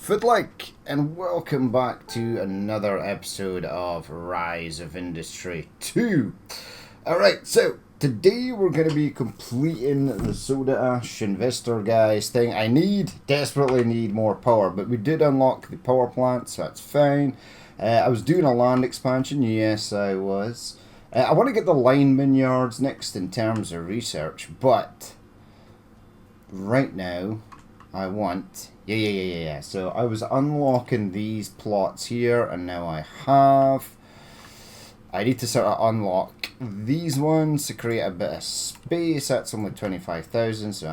Foodlike, and welcome back to another episode of Rise of Industry 2. Alright, so today we're going to be completing the Soda Ash Investor Guys thing. Desperately need more power, but we did unlock the power plant, so that's fine. I was doing a land expansion, yes I was. I want to get the lineman yards next in terms of research, but right now I want... Yeah. So I was unlocking these plots here, and now I have. I need to sort of unlock these ones to create a bit of space. That's only 25,000, so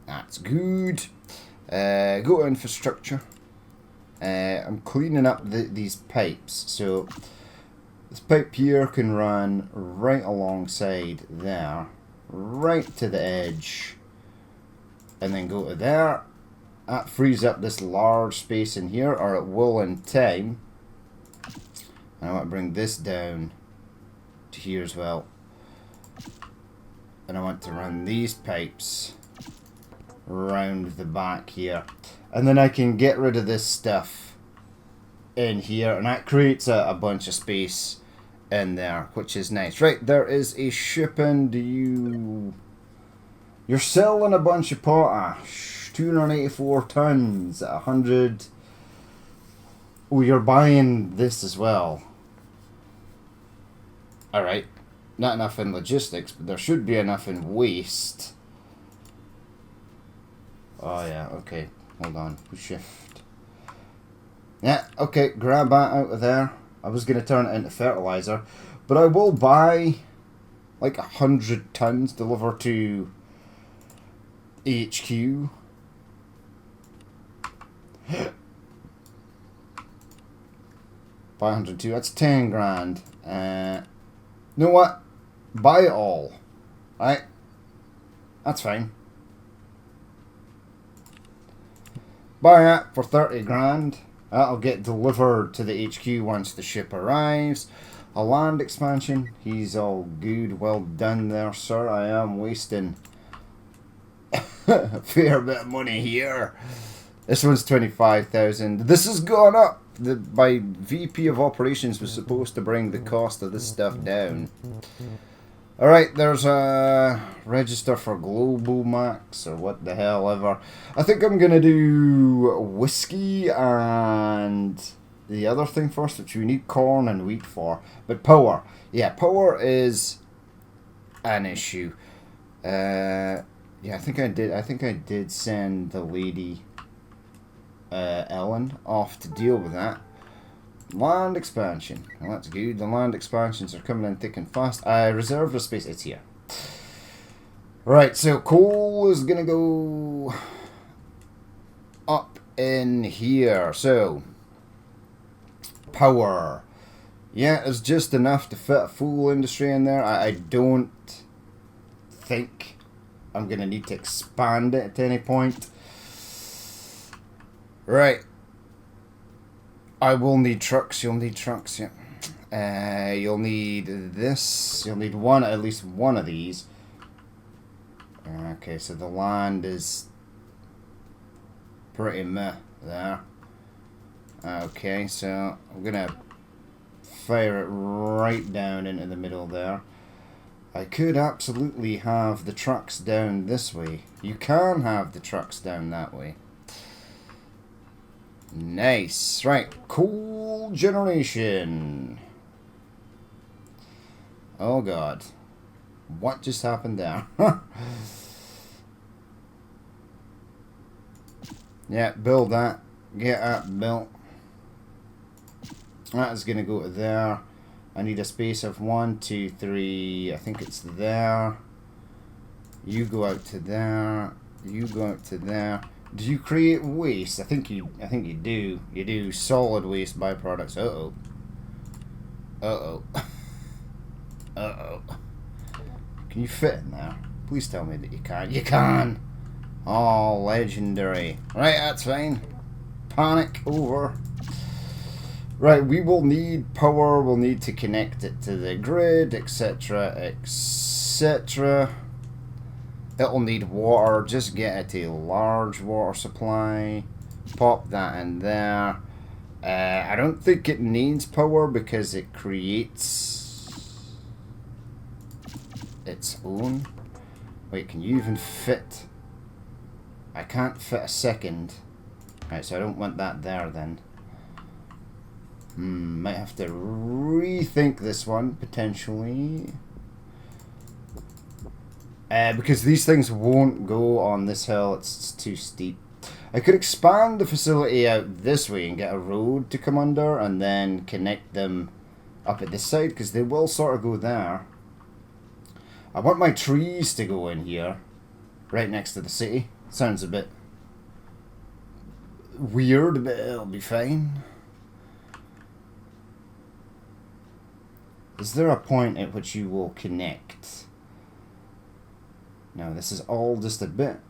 that's good. Go to infrastructure. I'm cleaning up these pipes. So this pipe here can run right alongside there, right to the edge, and then go to there. That frees up this large space in here, or it will in time. And I want to bring this down to here as well. And I want to run these pipes round the back here. And then I can get rid of this stuff in here, and that creates a bunch of space in there, which is nice. Right, there is a shipping. You're selling a bunch of potash. 284 tons at 100. Oh, you're buying this as well. Alright. Not enough in logistics, but there should be enough in waste. Oh yeah, okay. Hold on. Shift. Yeah, okay. Grab that out of there. I was going to turn it into fertilizer. But I will buy like 100 tons delivered to HQ. Buy 102, that's 10 grand. You know what? Buy it all. Right? That's fine. Buy it for 30 grand. That'll get delivered to the HQ once the ship arrives. A land expansion. He's all good. Well done there, sir. I am wasting a fair bit of money here. This one's 25,000. This has gone up. My VP of Operations was supposed to bring the cost of this stuff down. Alright, there's a register for Global Max, or what the hell ever. I think I'm going to do whiskey and the other thing first, which we need corn and wheat for. But power. Yeah, power is an issue. Yeah, I think I did send the lady... Ellen off to deal with that. Land expansion. Well, that's good. The land expansions are coming in thick and fast. Reserve the space. It's here. Right, so coal is gonna go up in here. So power. Yeah, it's just enough to fit a full industry in there. I don't think I'm gonna need to expand it at any point. Right. I will need trucks. You'll need trucks, yeah. You'll need this. You'll need at least one of these. Okay, so the land is pretty meh there. Okay, so I'm gonna fire it right down into the middle there. I could absolutely have the trucks down this way. You can have the trucks down that way. Nice. Right. Coal generation. Oh god. What just happened there? Yeah, build that. Get that built. That is going to go to there. I need a space of 1, 2, 3. I think it's there. You go out to there. You go out to there. Do you create waste? I think you do. You do solid waste byproducts. Uh-oh. Uh-oh. Uh-oh. Can you fit in there? Please tell me that you can. You can! Oh, legendary. Right, that's fine. Panic over. Right, we will need power. We'll need to connect it to the grid, etc., etc. It'll need water. Just get it a large water supply. Pop that in there. I don't think it needs power because it creates its own. Wait, can you even fit? I can't fit a second. Right, so I don't want that there then. Might have to rethink this one, potentially. Because these things won't go on this hill, it's too steep. I could expand the facility out this way and get a road to come under and then connect them up at this side, because they will sort of go there. I want my trees to go in here, right next to the city. Sounds a bit weird, but it'll be fine. Is there a point at which you will connect? No, this is all just a bit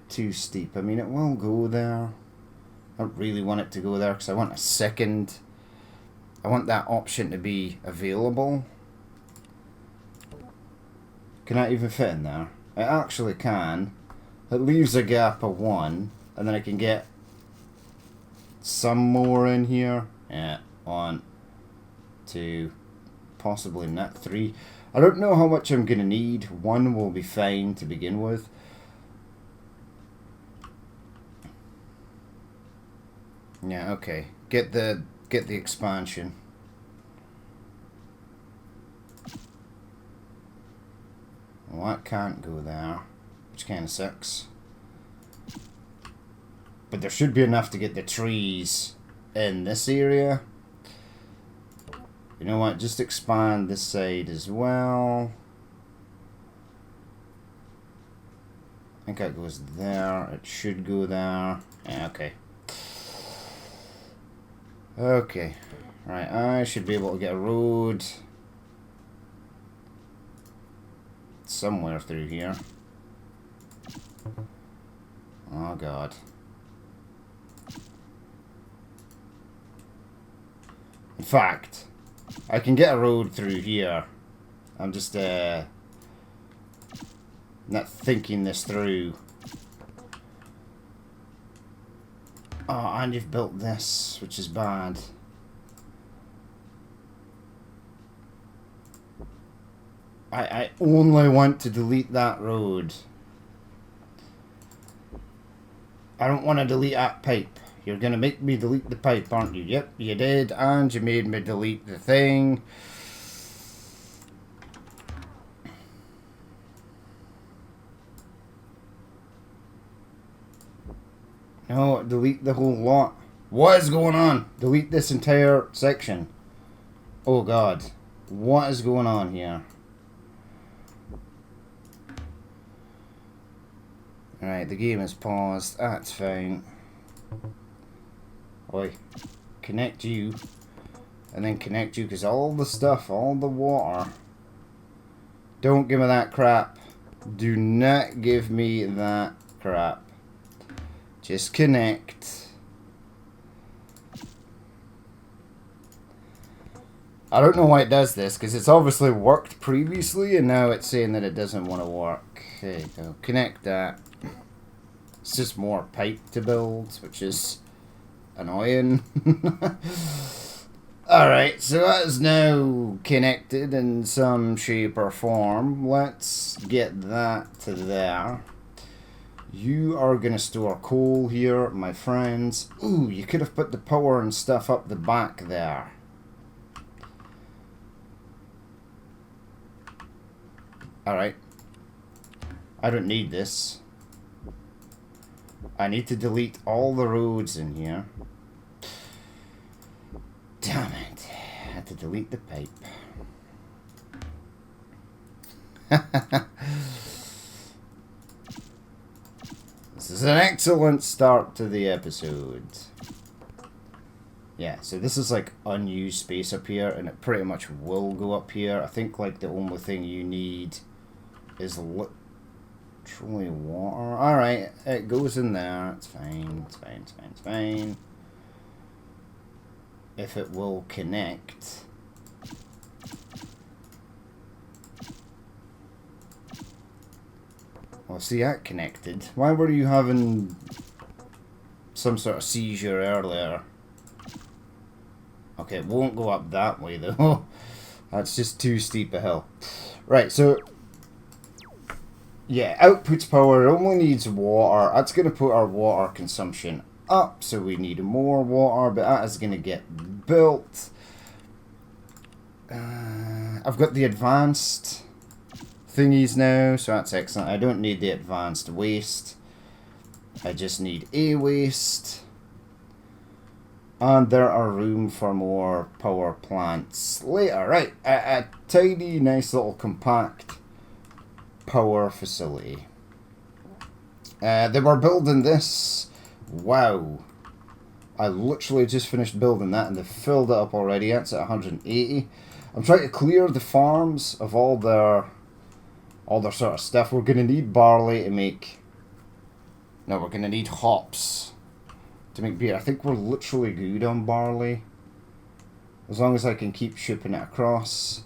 too steep. I mean, it will go there. I don't really want it to go there because I want a second. I want that option to be available. Can I even fit in there? I actually can. It leaves a gap of 1, and then I can get some more in here. Yeah, 1, 2, possibly not 3. I don't know how much I'm gonna need. 1 will be fine to begin with. Yeah, okay. Get the expansion. Well, that can't go there, which kind of sucks. But there should be enough to get the trees in this area. You know what? Just expand this side as well. I think that goes there. It should go there. Yeah, okay. Okay. Right, I should be able to get a road somewhere through here. Oh, God. In fact, I can get a road through here. I'm just not thinking this through. Oh, and you've built this, which is bad. I only want to delete that road. I don't want to delete that pipe. You're going to make me delete the pipe, aren't you? Yep, you did, and you made me delete the thing. No, delete the whole lot. What is going on? Delete this entire section. Oh, God. What is going on here? Alright, the game is paused. That's fine. Oi, connect you, and then connect you, because all the stuff, all the water, don't give me that crap. Do not give me that crap. Just connect. I don't know why it does this, because it's obviously worked previously, and now it's saying that it doesn't want to work. There you go. Connect that. It's just more pipe to build, which is annoying. Alright, so that is now connected in some shape or form. Let's get that to there. You are going to store coal here, my friends. Ooh, you could have put the power and stuff up the back there. Alright. I don't need this. I need to delete all the roads in here. Damn it. I had to delete the pipe. This is an excellent start to the episode. Yeah, so this is like unused space up here, and it pretty much will go up here. I think like the only thing you need is literally water. Alright, it goes in there. It's fine, it's fine, it's fine, it's fine. If it will connect. Well, see that connected. Why were you having some sort of seizure earlier. Okay, it won't go up that way though. That's just too steep a hill. Right, so yeah, outputs power, only needs water. That's going to put our water consumption up, so we need more water, but that is going to get built. I've got the advanced thingies now, so that's excellent. I don't need the advanced waste. I just need a waste. And there are room for more power plants later. Right, a tiny, nice little compact power facility. They were building this. Wow. I literally just finished building that and they've filled it up already. That's at 180. I'm trying to clear the farms of all their sort of stuff. We're going to need barley to make... No, we're going to need hops to make beer. I think we're literally good on barley. As long as I can keep shipping it across.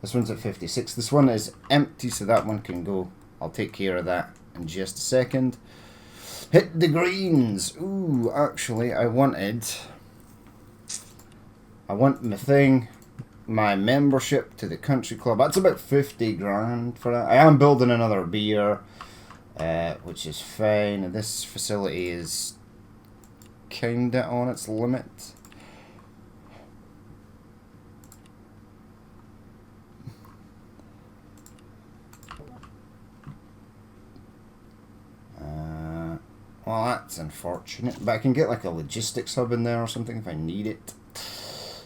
This one's at 56. This one is empty, so that one can go. I'll take care of that in just a second. Hit the greens. Ooh, actually, I want my thing, my membership to the country club. That's about 50 grand for that. I am building another beer, which is fine. This facility is kinda on its limit. Well, that's unfortunate, but I can get like a logistics hub in there or something if I need it.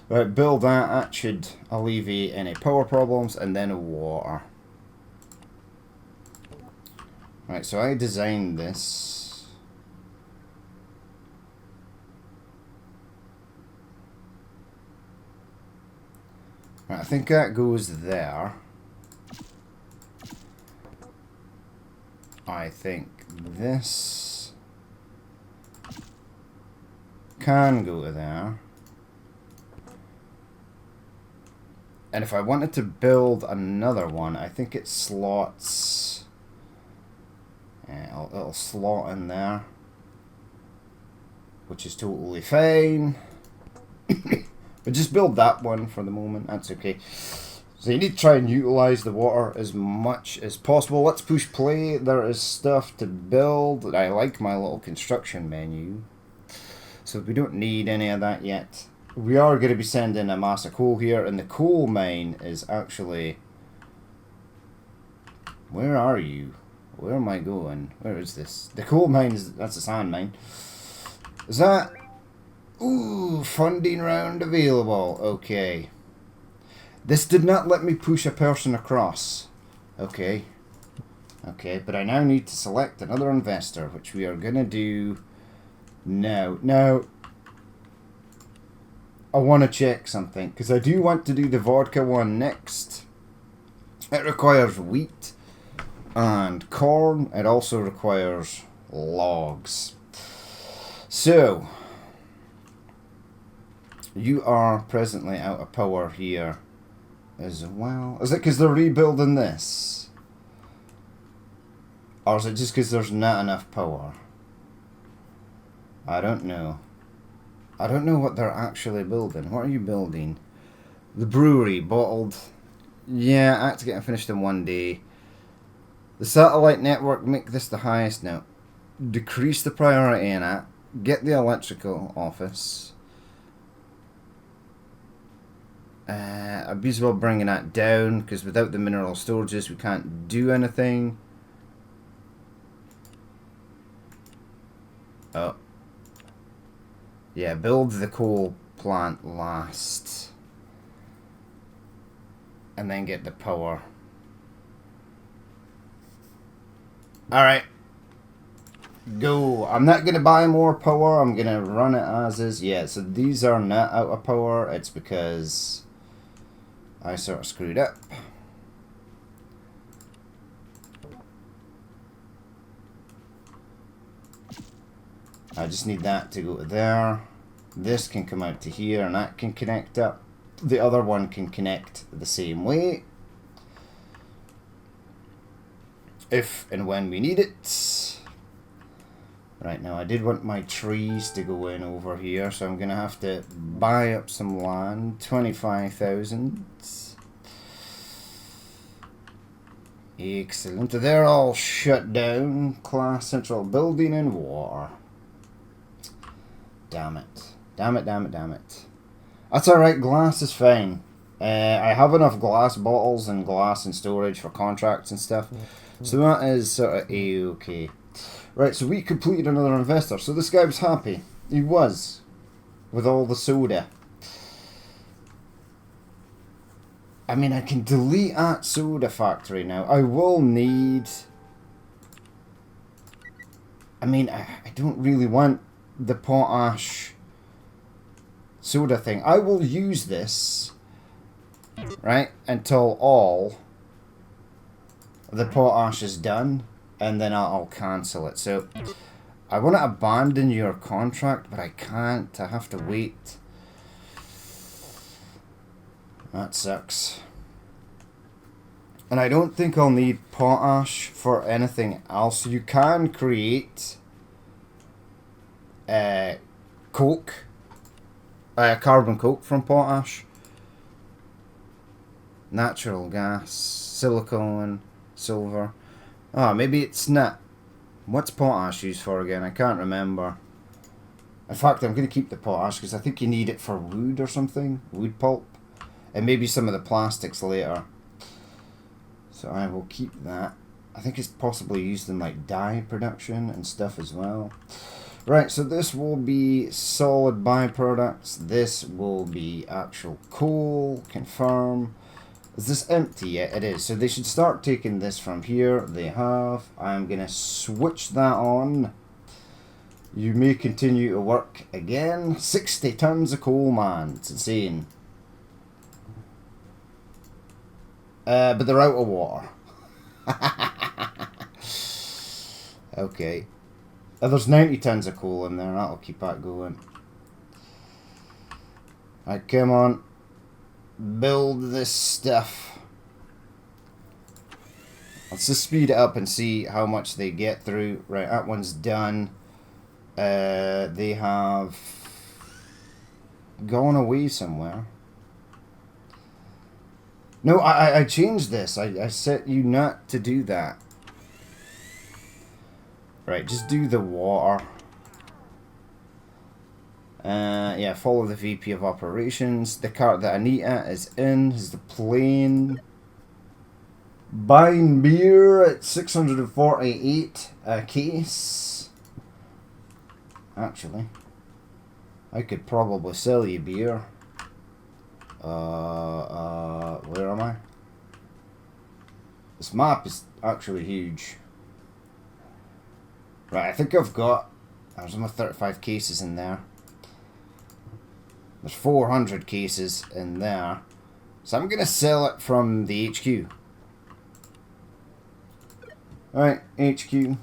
Right, build that. That should alleviate any power problems, and then water. Right, so I designed this. Right, I think that goes there. I think this can go to there. And if I wanted to build another one, I think it slots. It'll slot in there, which is totally fine. But just build that one for the moment. That's okay. So you need to try and utilize the water as much as possible. Let's push play. There is stuff to build. I like my little construction menu. So we don't need any of that yet. We are going to be sending a mass of coal here, and the coal mine is actually... Where are you? Where am I going? Where is this? The coal mine is... That's a sand mine. Is that... Ooh, funding round available. Okay. This did not let me push a person across. Okay. Okay, but I now need to select another investor, which we are going to do now. Now, I want to check something, because I do want to do the vodka one next. It requires wheat and corn. It also requires logs. So, you are presently out of power here as well. Is it because they're rebuilding this? Or is it just because there's not enough power? I don't know. I don't know what they're actually building. What are you building? The brewery, bottled. Yeah, that's getting finished in one day. The satellite network, make this the highest now. Decrease the priority in it. Get the electrical office. I'd be as well bringing that down, because without the mineral storages we can't do anything. Oh. Yeah, build the coal plant last. And then get the power. Alright. Go. I'm not going to buy more power. I'm going to run it as is. Yeah, so these are not out of power. It's because I sort of screwed up. I just need that to go to there. This can come out to here, and that can connect up. The other one can connect the same way, if and when we need it. Right, now I did want my trees to go in over here, so I'm going to have to buy up some land. 25,000. Excellent. They're all shut down. Class central building and water. Damn it. Damn it, damn it, damn it. That's alright, glass is fine. I have enough glass bottles and glass in storage for contracts and stuff. So that is sort of A-okay. Right, so we completed another investor. So this guy was happy. He was. With all the soda. I mean, I can delete that soda factory now. I will need... I mean, I don't really want the potash soda thing. I will use this, right, until all the potash is done, and then I'll cancel it. So I want to abandon your contract, but I can't. I have to wait. That sucks. And I don't think I'll need potash for anything else. You can create coke, carbon coke from potash. Natural gas, silicone, silver. Ah, maybe it's not. What's potash used for again? I can't remember. In fact, I'm going to keep the potash because I think you need it for wood or something. Wood pulp. And maybe some of the plastics later. So I will keep that. I think it's possibly used in like dye production and stuff as well. Right, so this will be solid byproducts. This will be actual coal. Confirm. Is this empty yet? It is. So they should start taking this from here. They have. I'm going to switch that on. You may continue to work again. 60 tons of coal, man. It's insane. But they're out of water. Okay. There's 90 tons of coal in there. That'll keep that going. Right, come on. Build this stuff. Let's just speed it up and see how much they get through. Right, that one's done. They have gone away somewhere. No, I changed this. I set you not to do that. Right, just do the water. Yeah, follow the VP of Operations. The cart that Anita is in is the plane. Buying beer at 648 a case. Actually, I could probably sell you beer. Where am I? This map is actually huge. Right, I think I've got... There's only 35 cases in there. There's 400 cases in there. So I'm going to sell it from the HQ. Alright, HQ.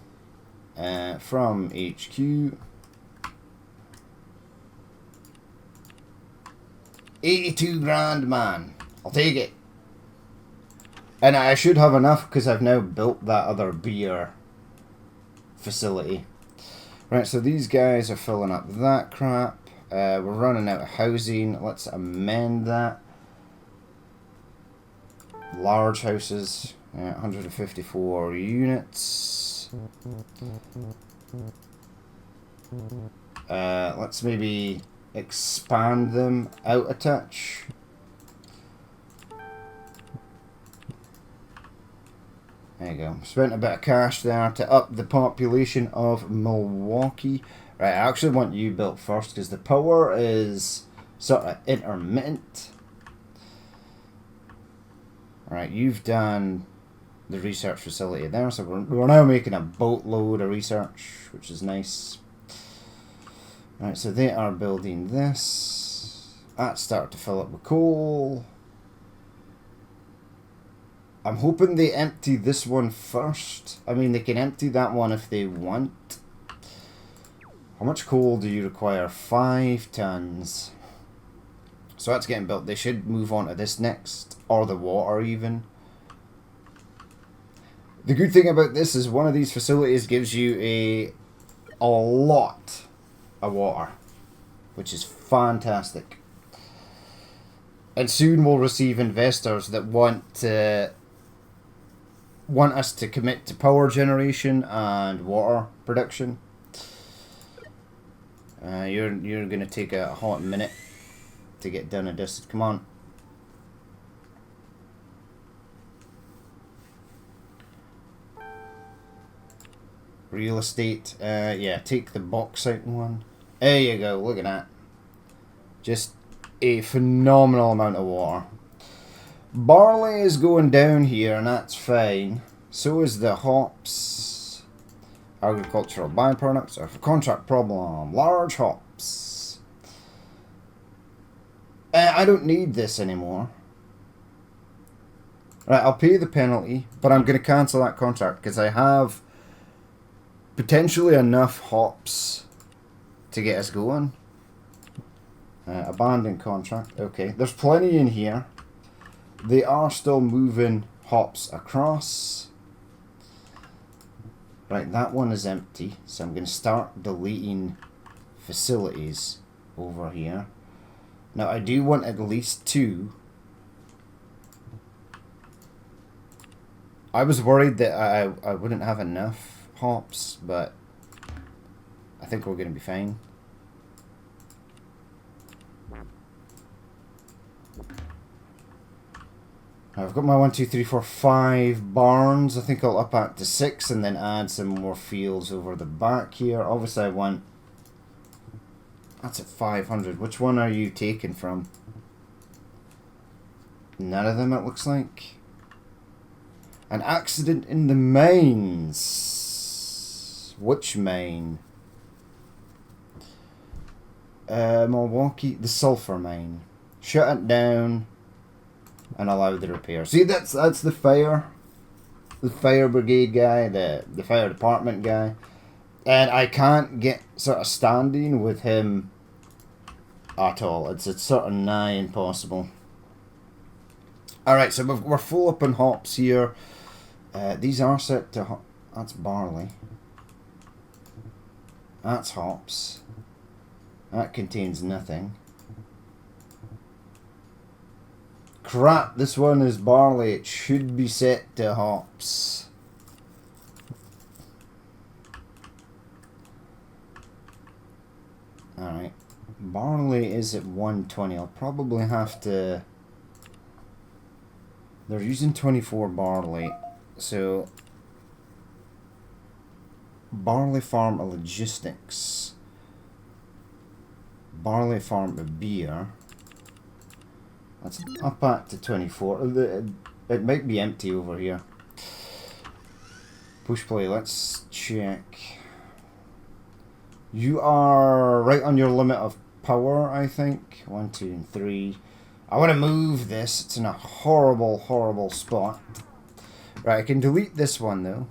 From HQ. 82 grand, man. I'll take it. And I should have enough because I've now built that other beer facility. Right, so these guys are filling up that crap. We're running out of housing. Let's amend that. Large houses. 154 units. Let's maybe expand them out a touch. There you go. Spent a bit of cash there to up the population of Milwaukee. Right, I actually want you built first because the power is sort of intermittent. Alright, you've done the research facility there, so we're now making a boatload of research, which is nice. Right, so they are building this. That's starting to fill up with coal. I'm hoping they empty this one first. I mean, they can empty that one if they want. How much coal do you require? 5 tons. So that's getting built. They should move on to this next. Or the water even. The good thing about this is one of these facilities gives you a a lot of water, which is fantastic. And soon we'll receive investors that want us to commit to power generation and water production. You're gonna take a hot minute to get done and dusted. Come on. Real estate. Yeah, take the bauxite one. There you go. Look at that. Just a phenomenal amount of water. Barley is going down here, and that's fine. So is the hops. Agricultural byproducts are for contract problem. Large hops. I don't need this anymore. Right, I'll pay the penalty, but I'm going to cancel that contract because I have potentially enough hops to get us going. Abandoned contract. Okay, there's plenty in here. They are still moving hops across. Right, that one is empty, so I'm going to start deleting facilities over here. Now, I do want at least 2. I was worried that I wouldn't have enough hops, but I think we're going to be fine. I've got my 1, 2, 3, 4, 5 barns. I think I'll up that to 6 and then add some more fields over the back here. Obviously I want... That's at 500. Which one are you taking from? None of them, it looks like. An accident in the mines. Which mine? Milwaukee. The sulfur mine. Shut it down. And allow the repair. See, that's the fire brigade guy, the fire department guy, and I can't get sort of standing with him at all. It's sort of nigh impossible. All right, so we're full up on hops here. These are set to that's barley. That's hops. That contains nothing. Crap, this one is barley. It should be set to hops. Alright. Barley is at 120. I'll probably have to... They're using 24 barley. So... Barley farm of logistics. Barley farm of beer. Let's up back to 24. It might be empty over here. Push play, let's check. You are right on your limit of power, I think. 1, 2, and 3. I want to move this. It's in a horrible, horrible spot. Right, I can delete this one, though.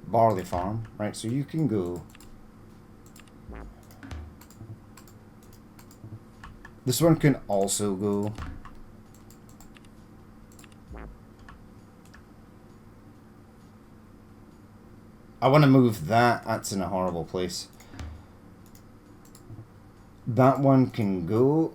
Barley farm. Right, so you can go. This one can also go. I want to move that. That's in a horrible place. That one can go.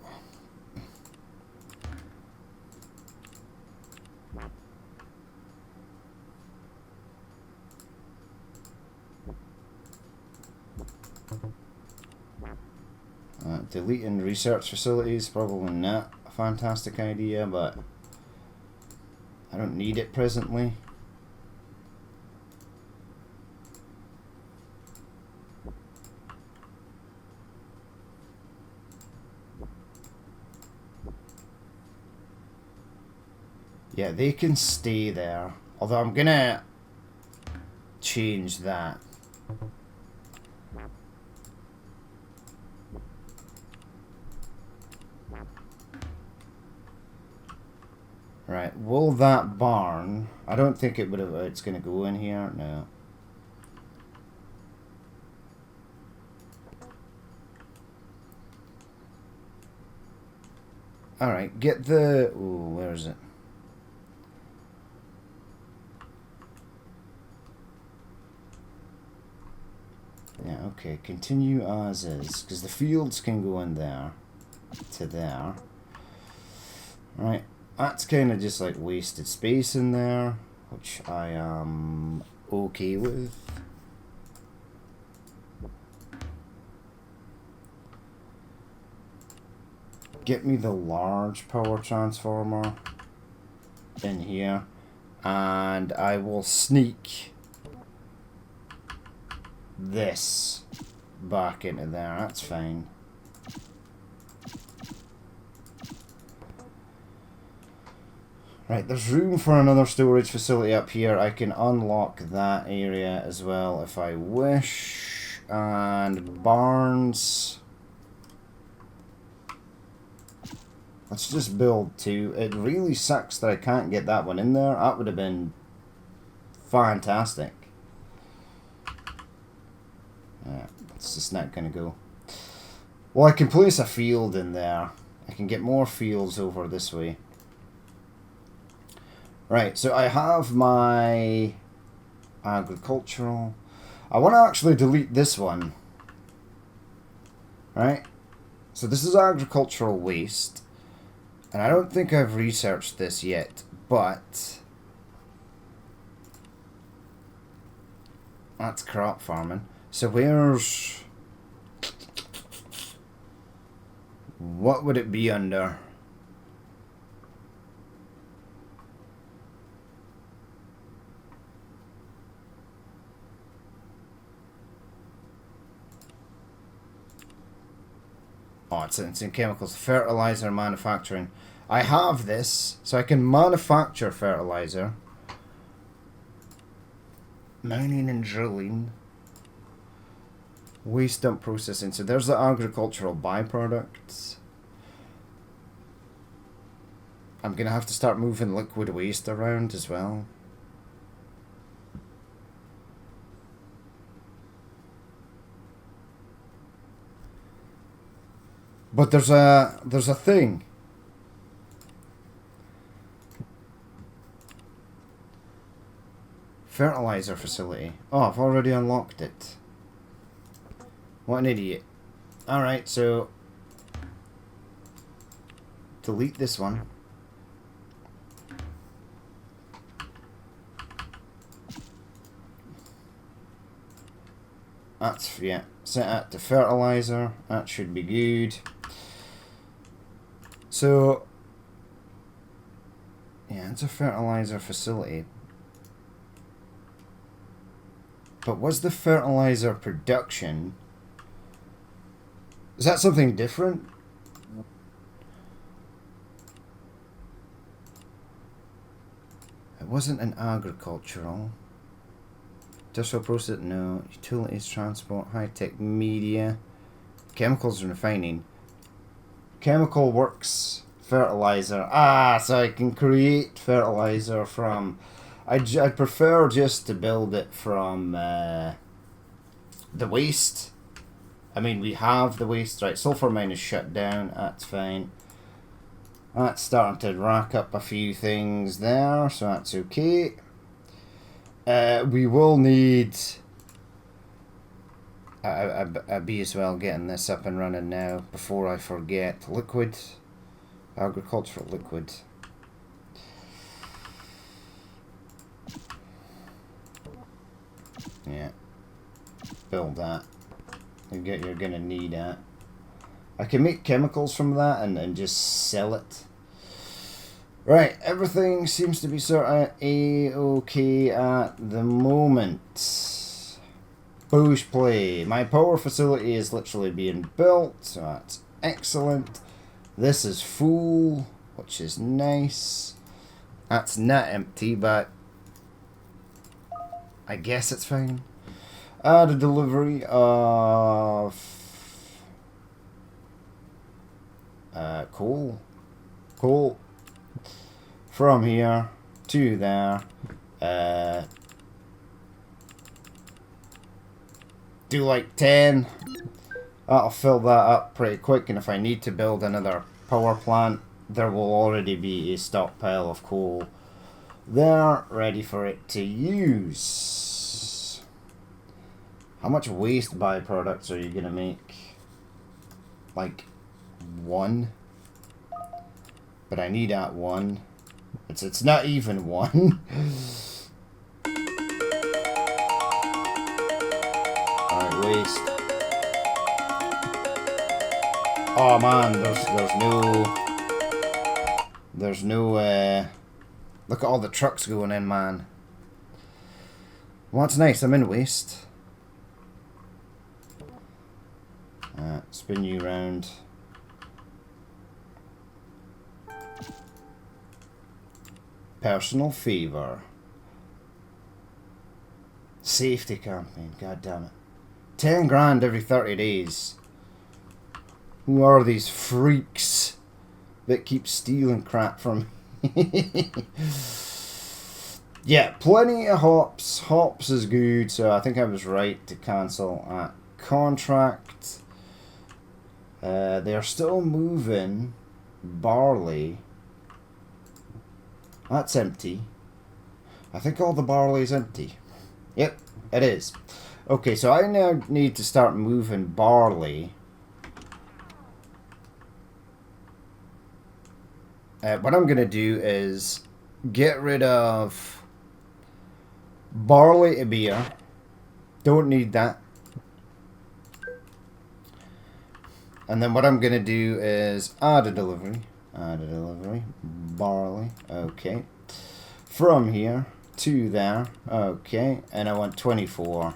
Deleting research facilities, probably not a fantastic idea, but I don't need it presently. Yeah, they can stay there, although I'm gonna change that. Right, will that barn... I don't think it's going to go in here, no. Alright, get the... Ooh, where is it? Okay, continue as is, because the fields can go in there to there. Right, that's kind of just like wasted space in there, which I am okay with. Get me the large power transformer in here, and I will sneak this back into there. That's fine. Right, there's room for another storage facility up here. I can unlock that area as well if I wish. And barns. Let's just build two. It really sucks that I can't get that one in there. That would have been fantastic. Yeah, it's just not going to go. Well, I can place a field in there. I can get more fields over this way. Right, so I have my agricultural. I want to actually delete this one. Right? So this is agricultural waste. And I don't think I've researched this yet, but that's crop farming. So where's... what would it be under? Oh, it's in chemicals. Fertilizer manufacturing. I have this, so I can manufacture fertilizer. Mining and drilling. Waste dump processing. So there's the agricultural byproducts. I'm going to have to start moving liquid waste around as well. But there's a thing. Fertilizer facility. Oh, I've already unlocked it. What an idiot. Alright, so delete this one. That's, yeah, set that to fertilizer. That should be good. So, yeah, it's a fertilizer facility. But was the fertilizer production... is that something different? It wasn't an agricultural. Industrial process, no. Utilities, transport, high-tech media. Chemicals and refining. Chemical works, fertilizer. Ah, so I can create fertilizer from... I'd prefer just to build it from the waste. I mean, we have the waste, right? Sulfur mine is shut down, that's fine. That's starting to rack up a few things there, so that's okay. We will need a bee as well, getting this up and running now before I forget. Liquid, agricultural liquid. Yeah, build that. You're gonna need that. I can make chemicals from that and just sell it. Right, everything seems to be sort of A-okay at the moment. Bush play. My power facility is literally being built, so that's excellent. This is full, which is nice. That's not empty, but I guess it's fine. The delivery of coal from here to there. Do like 10. That'll fill that up pretty quick, and if I need to build another power plant, there will already be a stockpile of coal there ready for it to use. How much waste byproducts are you gonna make? Like 1? But I need at 1. It's not even 1. Alright, waste. Oh man, there's no look at all the trucks going in, man. Well, that's nice, I'm in waste. Spin you round. Personal favor. Safety campaign, god damn it. 10 grand every 30 days. Who are these freaks that keep stealing crap from me? Yeah, plenty of hops. Hops is good, so I think I was right to cancel at contract. They are still moving barley. That's empty. I think all the barley is empty. Yep, it is. Okay, so I now need to start moving barley. What I'm going to do is get rid of barley to beer. Don't need that. And then what I'm going to do is add a delivery. Add a delivery. Barley. Okay. From here to there. Okay. And I want 24.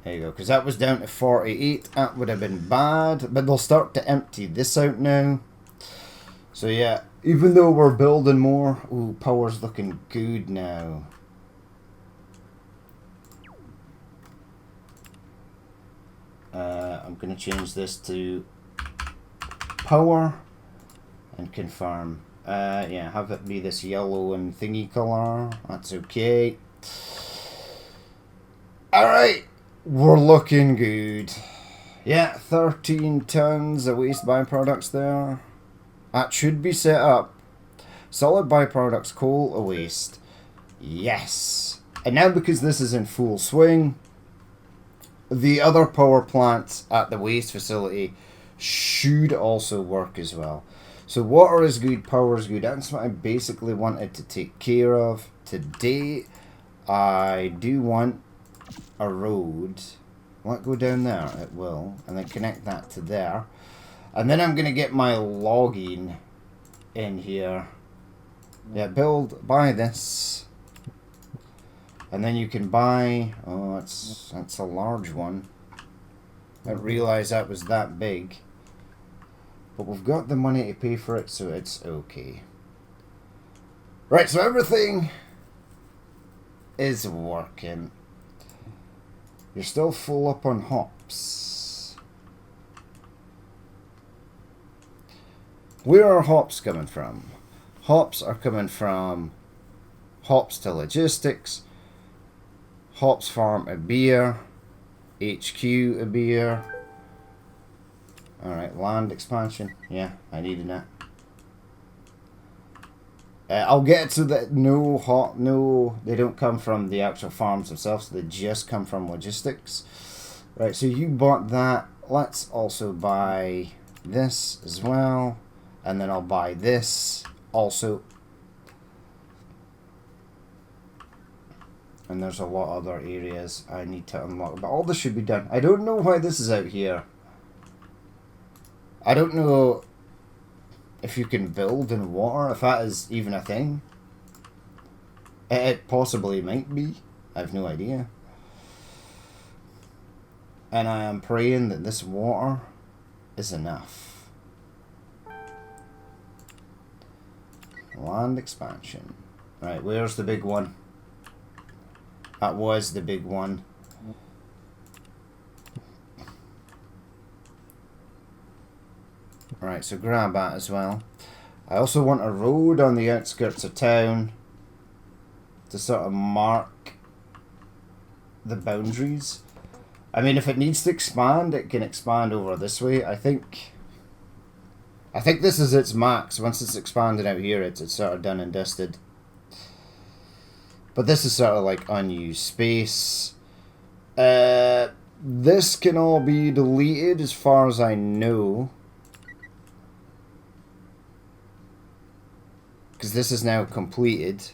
There you go. Because that was down to 48. That would have been bad. But they'll start to empty this out now. So yeah. Even though we're building more. Ooh, power's looking good now. I'm going to change this to power and confirm. Yeah, have it be this yellow and thingy color. That's okay. Alright, we're looking good. Yeah, 13 tons of waste byproducts there. That should be set up. Solid byproducts, coal, a waste. Yes. And now because this is in full swing, the other power plants at the waste facility should also work as well. So water is good, power is good. That's what I basically wanted to take care of today. I do want a road. Will it go down there? It will. And then connect that to there. And then I'm going to get my logging in here. Yeah, buy this. And then you can buy, oh, that's a large one. I didn't realize that was that big. But we've got the money to pay for it, so it's okay. Right, so everything is working. You're still full up on hops. Where are hops coming from? Hops are coming from hops to logistics, hops farm a beer, HQ a beer. Alright, land expansion. Yeah, I needed that. I'll get to that. No, they don't come from the actual farms themselves, so they just come from logistics. Right, so you bought that. Let's also buy this as well. And then I'll buy this also. And there's a lot of other areas I need to unlock. But all this should be done. I don't know why this is out here. I don't know if you can build in water, if that is even a thing. It possibly might be. I have no idea. And I am praying that this water is enough. Land expansion. Right, where's the big one? That was the big one. Right, so grab that as well. I also want a road on the outskirts of town to sort of mark the boundaries. I mean, if it needs to expand, it can expand over this way. I think this is its max. Once it's expanded out here, it's sort of done and dusted. But this is sort of like unused space. This can all be deleted as far as I know. Because this is now completed.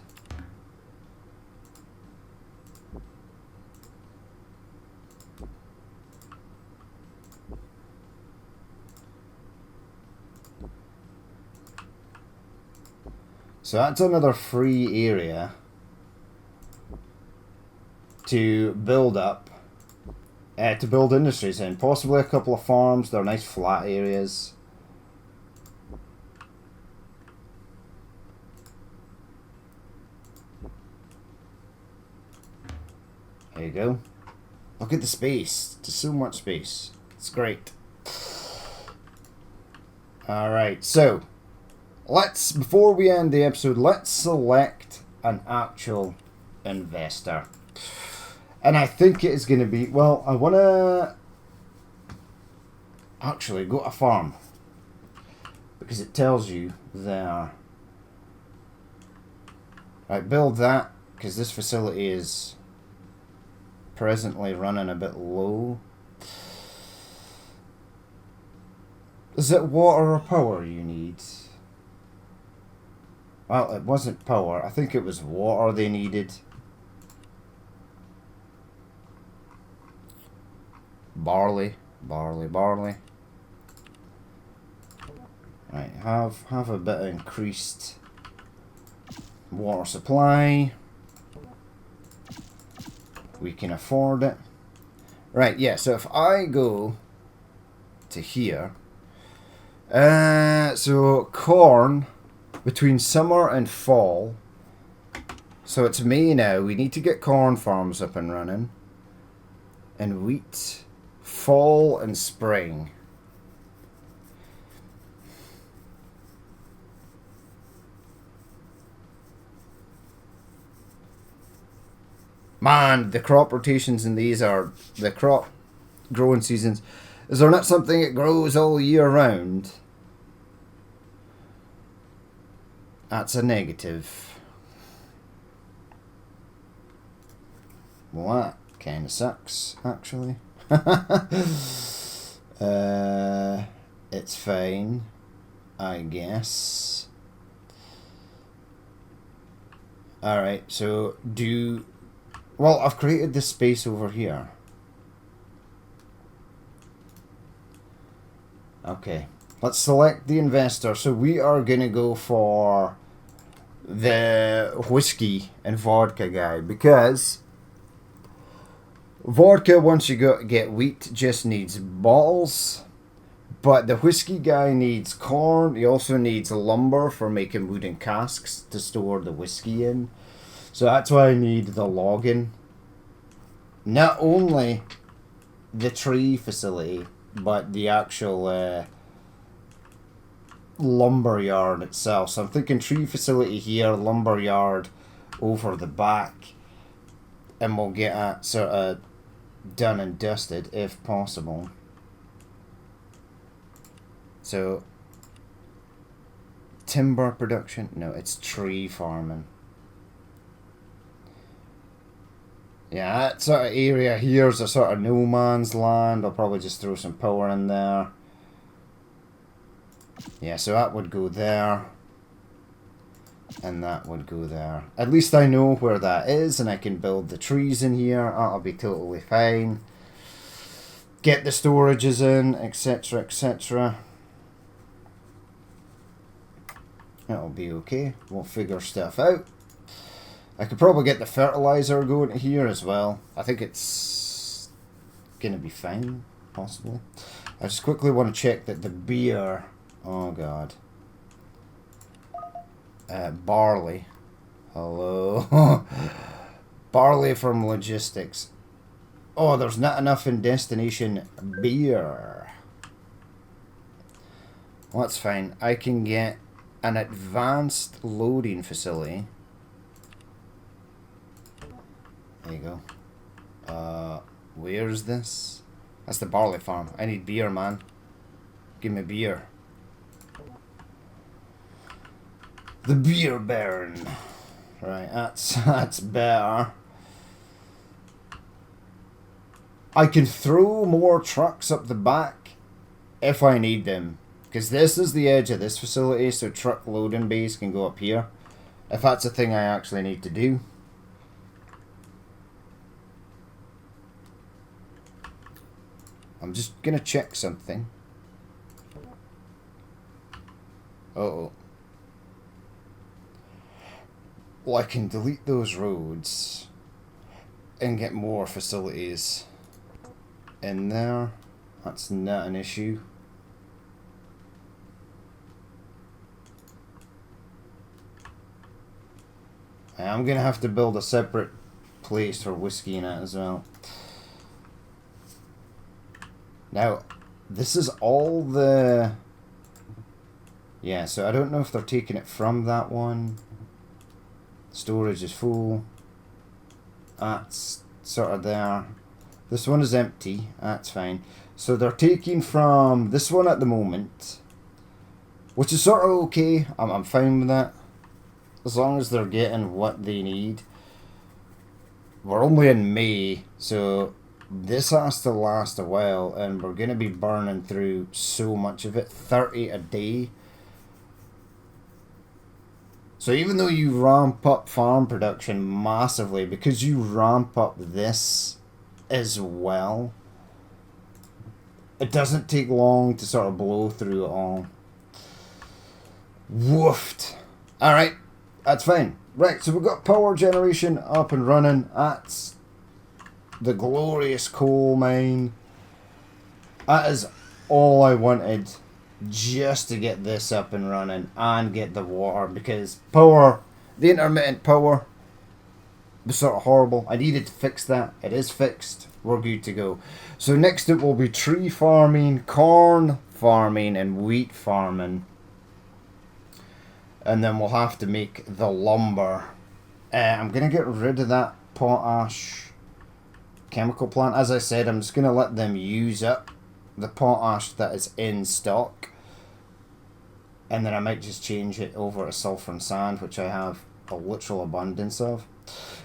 So that's another free area to build up, to build industries in. Possibly a couple of farms. They're nice flat areas. There you go. Look at the space. There's so much space. It's great. Alright, so let's, before we end the episode, let's select an actual investor. And I think it is going to be, well, I want to actually go to a farm. Because it tells you there. Right, build that, because this facility is presently running a bit low. Is it water or power you need? Well, it wasn't power. I think it was water they needed. Barley. Right, have a bit of increased water supply. We can afford it. Right, yeah, so if I go to here, so corn between summer and fall, so it's May now, we need to get corn farms up and running, and wheat, fall and spring. Man, the crop rotations in these are, the crop growing seasons, is there not something that grows all year round? That's a negative. Well, that kind of sucks, actually. It's fine, I guess. Alright, so well, I've created this space over here. Okay, let's select the investor. So we are going to go for the whiskey and vodka guy, because vodka, once you get wheat, just needs bottles. But the whiskey guy needs corn. He also needs lumber for making wooden casks to store the whiskey in. So that's why I need the logging. Not only the tree facility, but the actual lumber yard itself. So I'm thinking tree facility here, lumber yard over the back. And we'll get that sort of done and dusted if possible. So, timber production? No, it's tree farming. Yeah, that sort of area here is a sort of no man's land. I'll probably just throw some power in there. Yeah, so that would go there. And that would go there. At least I know where that is, and I can build the trees in here. That'll be totally fine. Get the storages in, etc, etc. That'll be okay. We'll figure stuff out. I could probably get the fertilizer going here as well. I think it's gonna be fine, possibly. I just quickly want to check that the beer... Oh god. Barley. Hello. Barley from logistics. Oh, there's not enough in destination beer. Well, that's fine. I can get an advanced loading facility. There you go. Where's this? That's the barley farm. I need beer, man. Give me beer. The beer baron. Right, that's better. I can throw more trucks up the back if I need them. Because this is the edge of this facility, so truck loading bays can go up here. If that's a thing I actually need to do. I'm just going to check something. Uh-oh. Well, I can delete those roads and get more facilities in there. That's not an issue. I'm going to have to build a separate place for whiskey in it as well. Now, this is all the... Yeah, so I don't know if they're taking it from that one. Storage is full. That's sort of there. This one is empty. That's fine. So they're taking from this one at the moment, which is sort of okay. I'm fine with that. As long as they're getting what they need. We're only in May, so this has to last a while, and we're going to be burning through so much of it. 30 a day. So even though you ramp up farm production massively, because you ramp up this as well, it doesn't take long to sort of blow through it all. Woofed. Alright, that's fine. Right, so we've got power generation up and running. That's the glorious coal mine. That is all I wanted, just to get this up and running and get the water, because power, the intermittent power was sort of horrible. I needed to fix that. It is fixed. We're good to go. So next it will be tree farming, corn farming, and wheat farming. And then we'll have to make the lumber. I'm going to get rid of that potash chemical plant. As I said, I'm just going to let them use up the potash that is in stock. And then I might just change it over to sulfur and sand, which I have a literal abundance of.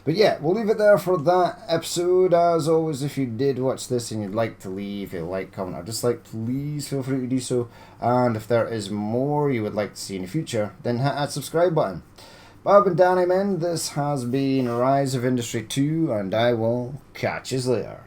But yeah, we'll leave it there for that episode. As always, if you did watch this and you'd like to leave a like, comment, or dislike, please feel free to do so. And if there is more you would like to see in the future, then hit that subscribe button. Bob and Danny, men, this has been Rise of Industry 2, and I will catch you later.